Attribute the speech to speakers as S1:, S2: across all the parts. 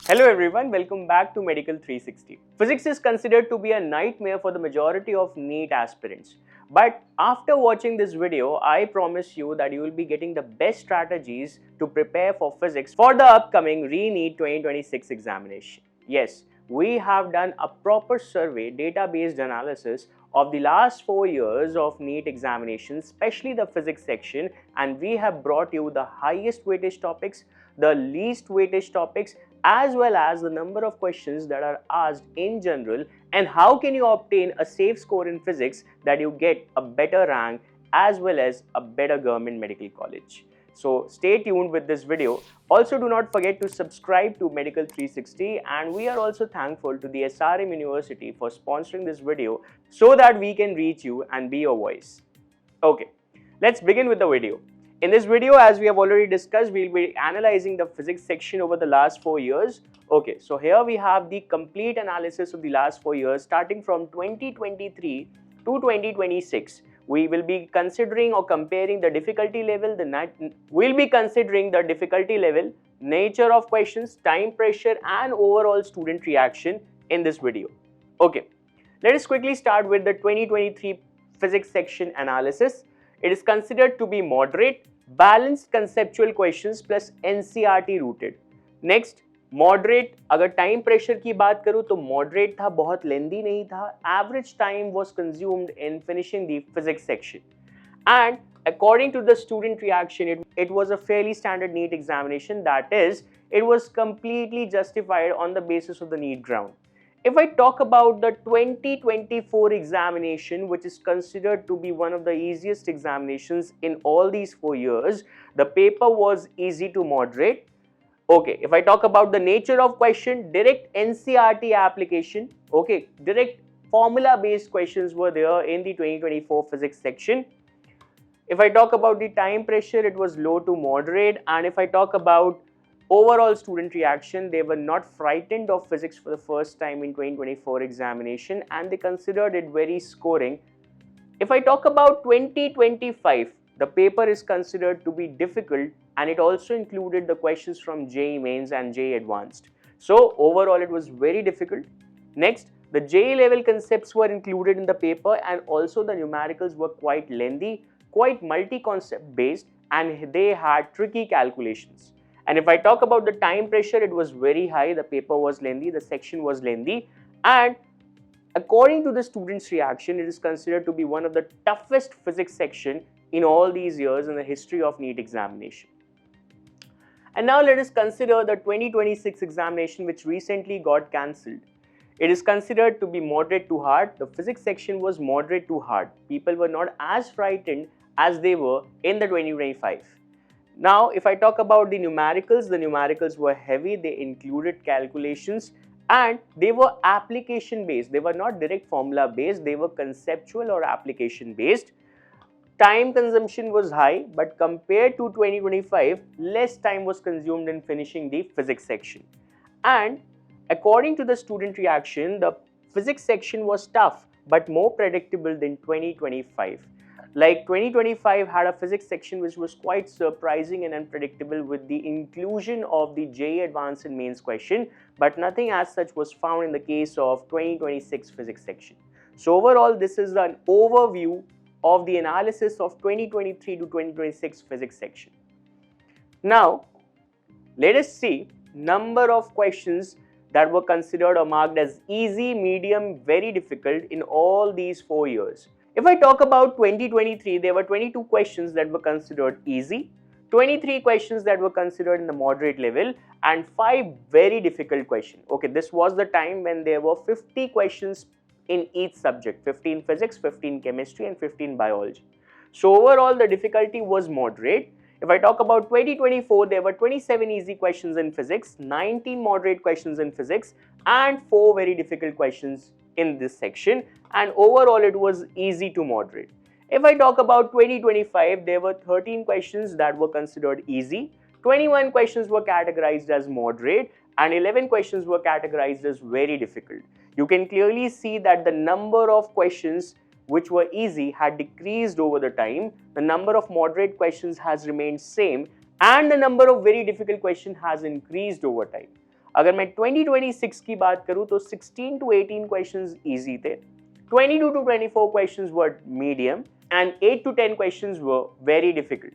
S1: Hello everyone, welcome back to Medical 360. Physics is considered to be a nightmare for the majority of NEET aspirants. But after watching this video, I promise you that you will be getting the best strategies to prepare for physics for the upcoming NEET 2026 examination. Yes, we have done a proper survey, data-based analysis of the last 4 years of NEET examinations, especially the physics section, and we have brought you the highest weightage topics, the least weightage topics, as well as the number of questions that are asked in general, and how can you obtain a safe score in physics that you get a better rank as well as a better government medical college. So stay tuned with this video. Also, do not forget to subscribe to Medical 360, and we are also thankful to the SRM University for sponsoring this video so that we can reach you and be your voice. Okay, let's begin with the video. In this video, as we have already discussed, we'll be analyzing the physics section over the last 4 years. Okay, so here we have the complete analysis of the last 4 years starting from 2023 to 2026. We will be considering or comparing the difficulty level, nature of questions, time pressure, and overall student reaction in this video. Okay, let us quickly start with the 2023 physics section analysis. It is considered to be moderate, balanced conceptual questions plus NCERT rooted. Next, moderate, अगर time pressure की बात करूँ तो moderate था, बहुत lengthy नहीं था. Average time was consumed in finishing the physics section. And according to the student reaction, it was a fairly standard NEET examination. That is, it was completely justified on the basis of the NEET ground. If I talk about the 2024 examination, which is considered to be one of the easiest examinations in all these 4 years, the paper was easy to moderate. Okay, if I talk about the nature of question, direct NCERT application, okay, direct formula-based questions were there in the 2024 physics section. If I talk about the time pressure, it was low to moderate, and if I talk about overall student reaction, they were not frightened of physics for the first time in 2024 examination, and they considered it very scoring. If I talk about 2025, the paper is considered to be difficult, and it also included the questions from JEE Mains and JEE Advanced. So overall it was very difficult. Next, the JEE level concepts were included in the paper, and also the numericals were quite lengthy, quite multi-concept based, and they had tricky calculations. And if I talk about the time pressure, it was very high, the paper was lengthy, the section was lengthy, and according to the students' reaction, it is considered to be one of the toughest physics section in all these years in the history of NEET examination. And now let us consider the 2026 examination, which recently got cancelled. It is considered to be moderate to hard. The physics section was moderate to hard. People were not as frightened as they were in the 2025. Now, if I talk about the numericals were heavy, they included calculations, and they were application based. They were not direct formula based, they were conceptual or application based. Time consumption was high, but compared to 2025, less time was consumed in finishing the physics section. And according to the student reaction, the physics section was tough, but more predictable than 2025. Like 2025 had a physics section which was quite surprising and unpredictable with the inclusion of the JEE Advanced and Mains question, but nothing as such was found in the case of 2026 physics section. So overall, this is an overview of the analysis of 2023 to 2026 physics section. Now, let us see number of questions that were considered or marked as easy, medium, very difficult in all these 4 years. If I talk about 2023, there were 22 questions that were considered easy, 23 questions that were considered in the moderate level, and 5 very difficult questions. Okay, this was the time when there were 50 questions in each subject, 15 physics, 15 chemistry, and 15 biology. So overall, the difficulty was moderate. If I talk about 2024, there were 27 easy questions in physics, 19 moderate questions in physics, and 4 very difficult questions in this section, and overall it was easy to moderate. If I talk about 2025, there were 13 questions that were considered easy, 21 questions were categorized as moderate, and 11 questions were categorized as very difficult. You can clearly see that the number of questions which were easy had decreased over the time, the number of moderate questions has remained same, and the number of very difficult questions has increased over time. अगर मैं 2026 की बात करूं तो 16 to 18 questions easy थे, 22 to 24 questions were medium, and 8 to 10 questions were very difficult.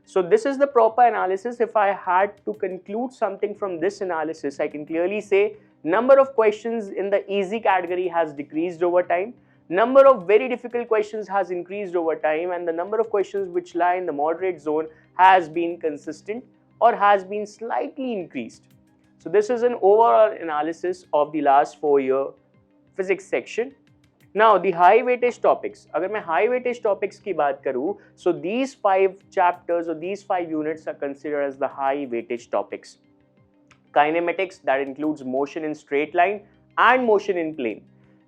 S1: So this is the proper analysis. If I had to conclude something from this analysis, I can clearly say number of questions in the easy category has decreased over time, number of very difficult questions has increased over time, and the number of questions which lie in the moderate zone has been consistent or has been slightly increased. So this is an overall analysis of the last 4-year physics section. Now the high weightage topics, अगर मैं high weightage topics की बात करूँ, so these 5 chapters or these 5 units are considered as the high weightage topics. Kinematics, that includes motion in straight line and motion in plane.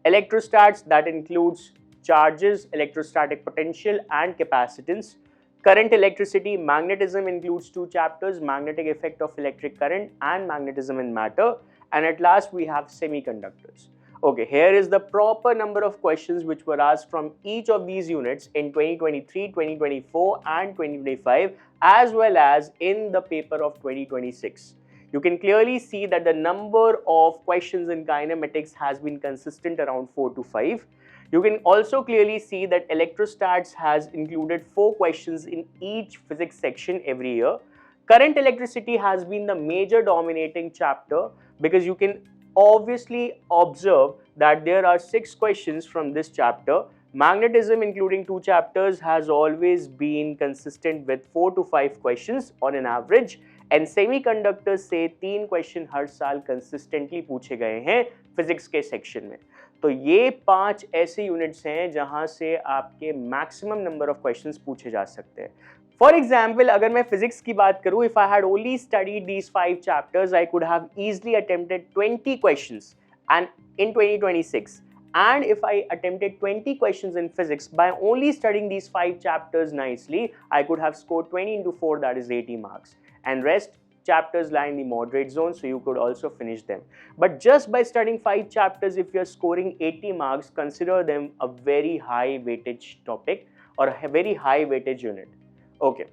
S1: Electrostats, that includes charges, electrostatic potential and capacitance. Current electricity, magnetism includes 2 chapters, magnetic effect of electric current and magnetism in matter. And at last we have semiconductors. Okay, here is the proper number of questions which were asked from each of these units in 2023, 2024 and 2025, as well as in the paper of 2026. You can clearly see that the number of questions in kinematics has been consistent around 4 to 5. You can also clearly see that electrostats has included 4 questions in each physics section every year. Current electricity has been the major dominating chapter because you can obviously observe that there are 6 questions from this chapter. Magnetism, including 2 chapters, has always been consistent with 4 to 5 questions on an average, and semiconductors से 3 question हर साल consistently पूछे गए हैं physics के section में. तो ये 5 ऐसे यूनिट्स हैं जहां से आपके मैक्सिमम नंबर ऑफ क्वेश्चंस पूछे जा सकते हैं. फॉर एग्जाम्पल, अगर मैं फिजिक्स की बात करूं, if I had only studied these 5 chapters, I could have easily attempted 20 questions and in 2026. And if I attempted 20 questions in physics by only studying these 5 chapters nicely, I could have scored 20 into 4, that is 80 marks. And rest chapters lie in the moderate zone, so you could also finish them. But just by studying 5 chapters, if you're scoring 80 marks, consider them a very high weightage topic or a very high weightage unit. Okay,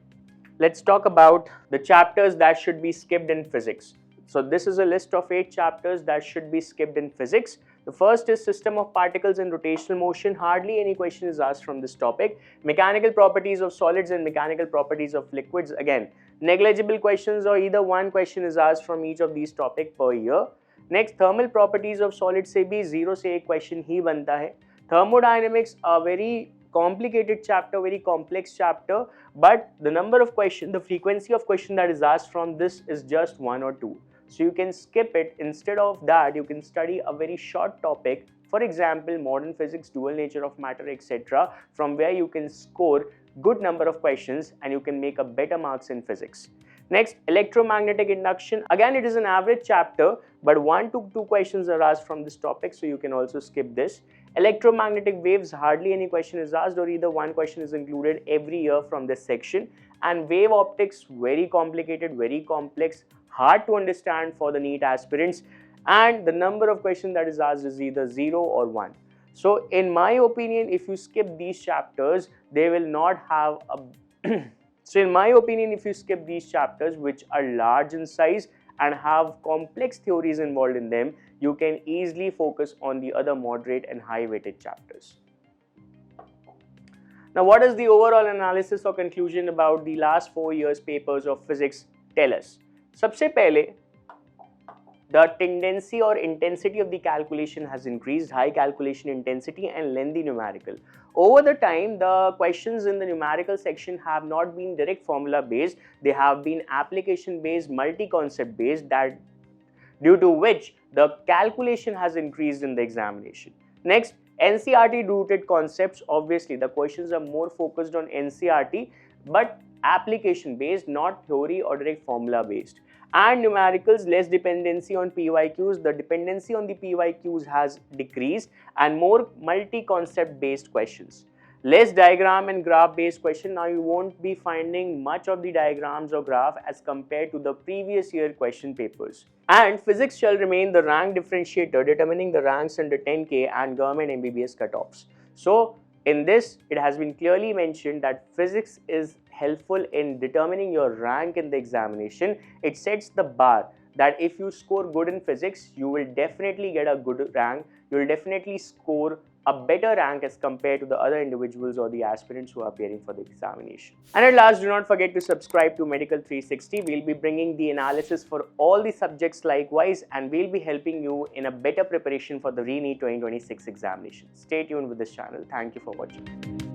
S1: let's talk about the chapters that should be skipped in physics. So this is a list of 8 chapters that should be skipped in physics. The first is system of particles and rotational motion. Hardly any question is asked from this topic. Mechanical properties of solids and mechanical properties of liquids. Again, negligible questions, or either one question is asked from each of these topics per year. Next, thermal properties of solids से भी 0 से 1 question ही बनता है. Thermodynamics, a very complicated chapter, very complex chapter, but the number of questions, the frequency of question that is asked from this is just 1 or 2. So you can skip it. Instead of that, you can study a very short topic, for example, modern physics, dual nature of matter, etc., from where you can score good number of questions and you can make a better marks in physics. Next, electromagnetic induction. Again, it is an average chapter, but 1 to 2 questions are asked from this topic, so you can also skip this. Electromagnetic waves, hardly any question is asked, or either one question is included every year from this section. And wave optics, very complicated, very complex, hard to understand for the NEET aspirants, and the number of questions that is asked is either 0 or 1. So in my opinion, if you skip these chapters, they will not have a so in my opinion, if you skip these chapters, which are large in size and have complex theories involved in them, you can easily focus on the other moderate and high weighted chapters. Now, what does the overall analysis or conclusion about the last 4 years papers of physics tell us? सबसे पहले, the tendency or intensity of the calculation has increased, high calculation intensity and lengthy numerical. Over the time, the questions in the numerical section have not been direct formula based, they have been application based, multi-concept based, that due to which the calculation has increased in the examination. Next, NCERT rooted concepts. Obviously, the questions are more focused on NCERT, but application based, not theory or direct formula based. And numericals, less dependency on PYQs. The dependency on the PYQs has decreased, and more multi-concept based questions. Less diagram and graph based question. Now you won't be finding much of the diagrams or graph as compared to the previous year question papers. And physics shall remain the rank differentiator, determining the ranks under 10K and government MBBS cutoffs. So in this, it has been clearly mentioned that physics is helpful in determining your rank in the examination. It sets the bar. that if you score good in physics, you will definitely get a good rank. You will definitely score a better rank as compared to the other individuals or the aspirants who are appearing for the examination. And at last, do not forget to subscribe to Medical 360. We'll be bringing the analysis for all the subjects likewise, and we'll be helping you in a better preparation for the NEET 2026 examination. Stay tuned with this channel. Thank you for watching.